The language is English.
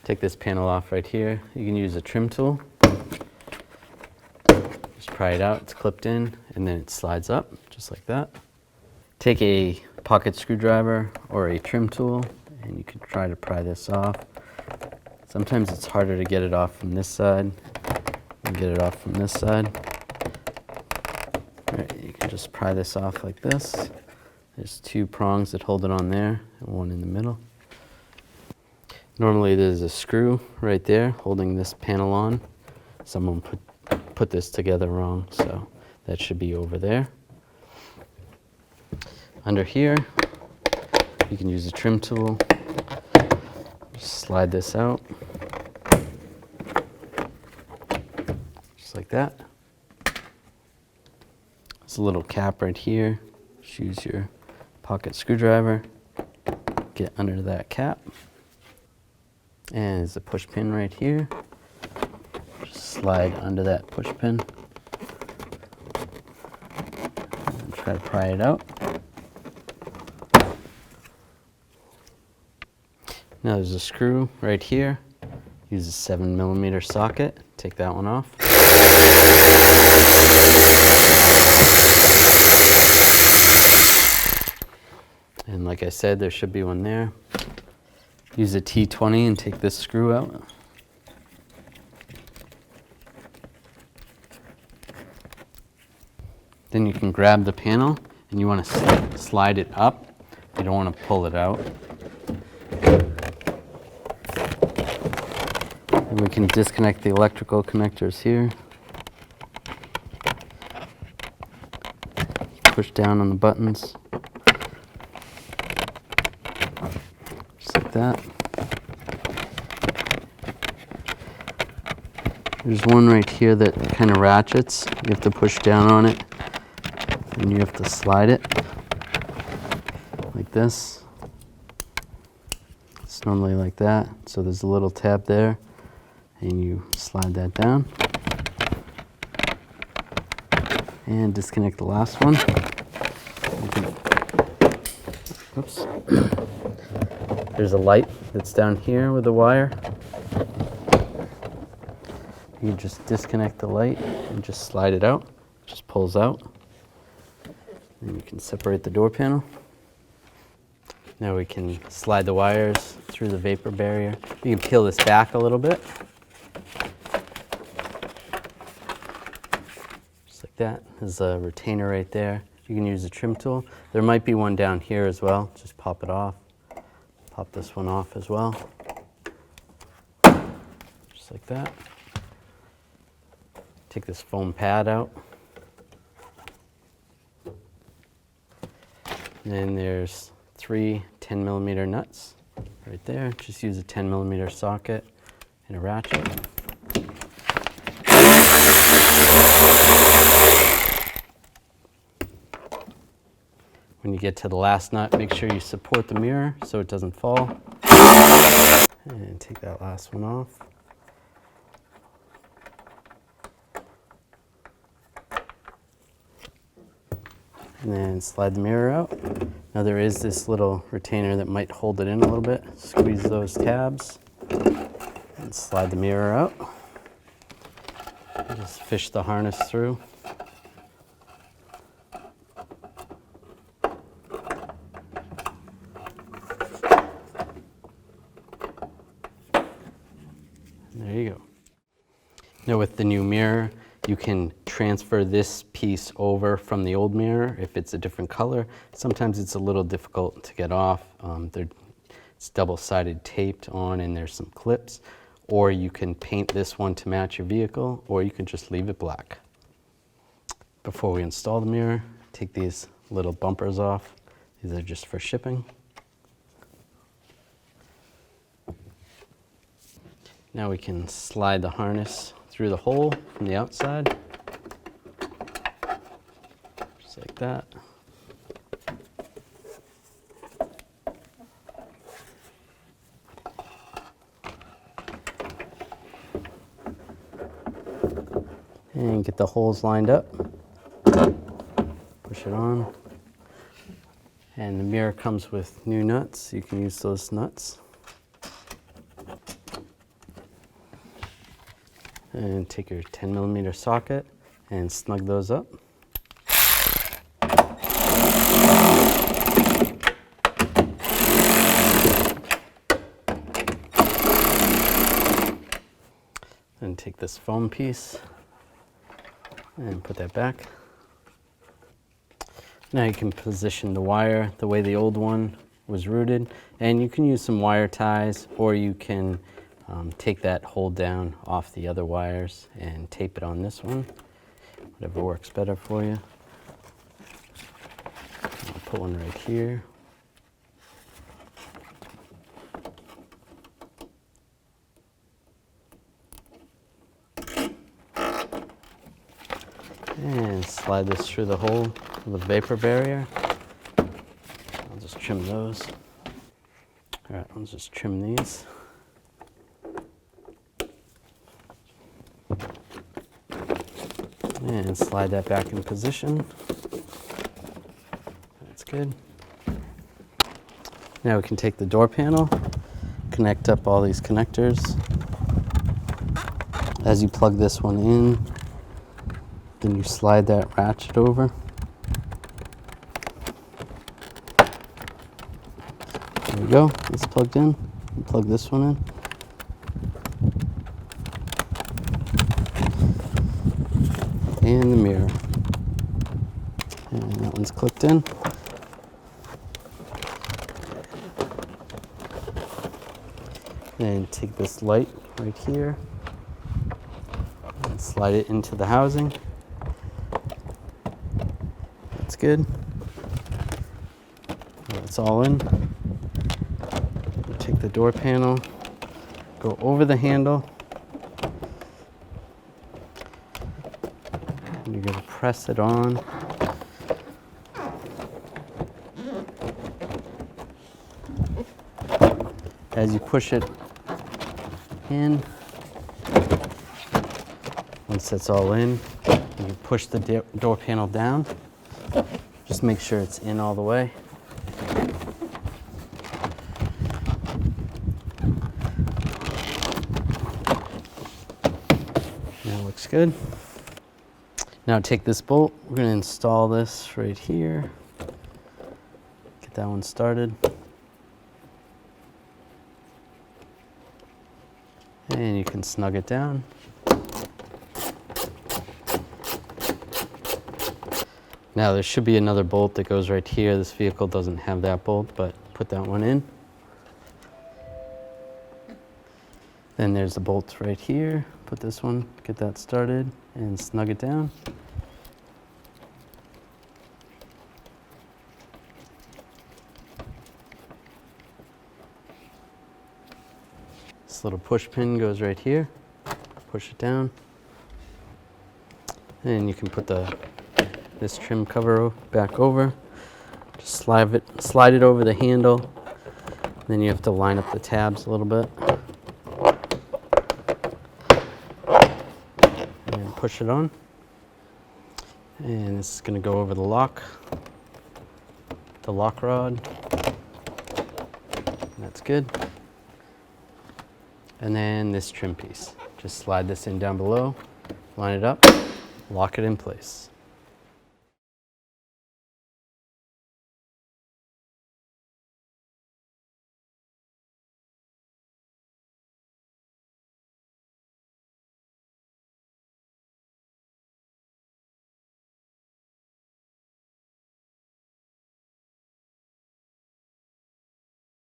Take this panel off right here. You can use a trim tool. Just pry it out, it's clipped in, and then it slides up, just like that. Take a pocket screwdriver or a trim tool, and you can try to pry this off. Sometimes it's harder to get it off from this side than get it off from this side. All right, you can just pry this off like this. There's two prongs that hold it on there, and one in the middle. Normally there's a screw right there holding this panel on. Someone put this together wrong, so that should be over there. Under here, you can use a trim tool. Just slide this out, just like that. There's a little cap right here. Just use your pocket screwdriver, get under that cap. And there's a push pin right here. Just slide under that push pin. And try to pry it out. Now there's a screw right here. Use a 7mm socket. Take that one off. And like I said, there should be one there. Use a T20 and take this screw out. Then you can grab the panel and you want to slide it up. You don't want to pull it out. And we can disconnect the electrical connectors here. Push down on the buttons. Just like that. There's one right here that kind of ratchets. You have to push down on it and you have to slide it like this. It's normally like that. So there's a little tab there and you slide that down. And disconnect the last one. Oops. There's a light that's down here with the wire. You just disconnect the light and just slide it out. It just pulls out. And you can separate the door panel. Now we can slide the wires through the vapor barrier. You can peel this back a little bit. Just like that. There's a retainer right there. You can use a trim tool. There might be one down here as well. Just pop it off. Pop this one off as well. Just like that. Take this foam pad out. And then there's 3 10mm nuts right there. Just use a 10mm socket and a ratchet. When you get to the last nut, make sure you support the mirror so it doesn't fall. And take that last one off. And then slide the mirror out. Now there is this little retainer that might hold it in a little bit. Squeeze those tabs and slide the mirror out. And just fish the harness through. There you go. Now with the new mirror, you can transfer this piece over from the old mirror if it's a different color. Sometimes it's a little difficult to get off. It's double-sided taped on and there's some clips. Or you can paint this one to match your vehicle, or you can just leave it black. Before we install the mirror, take these little bumpers off. These are just for shipping. Now we can slide the harness through the hole from the outside, just like that. And get the holes lined up, push it on. And the mirror comes with new nuts. You can use those nuts. And take your 10mm socket and snug those up. Then take this foam piece and put that back. Now you can position the wire the way the old one was routed, and you can use some wire ties, or you can take that hold down off the other wires and tape it on this one, whatever works better for you. I'll put one right here. And slide this through the hole of the vapor barrier. I'll just trim those. All right, I'll just trim these. And slide that back in position. That's good. Now we can take the door panel, connect up all these connectors. As you plug this one in, then you slide that ratchet over. There we go, it's plugged in. You plug this one in. And the mirror. And that one's clipped in. And take this light right here and slide it into the housing. That's good. That's all in. You take the door panel, go over the handle. You're going to press it on. As you push it in, once that's all in, you push the door panel down. Just make sure it's in all the way. Now it looks good. Now take this bolt, we're going to install this right here. Get that one started. And you can snug it down. Now there should be another bolt that goes right here. This vehicle doesn't have that bolt, but put that one in. Then there's the bolt right here. Put this one, get that started, and snug it down. This little push pin goes right here. Push it down. And you can put this trim cover back over. Just slide it over the handle. Then you have to line up the tabs a little bit. And push it on. And this is going to go over the lock rod. That's good. And then this trim piece. Just slide this in down below, line it up, lock it in place.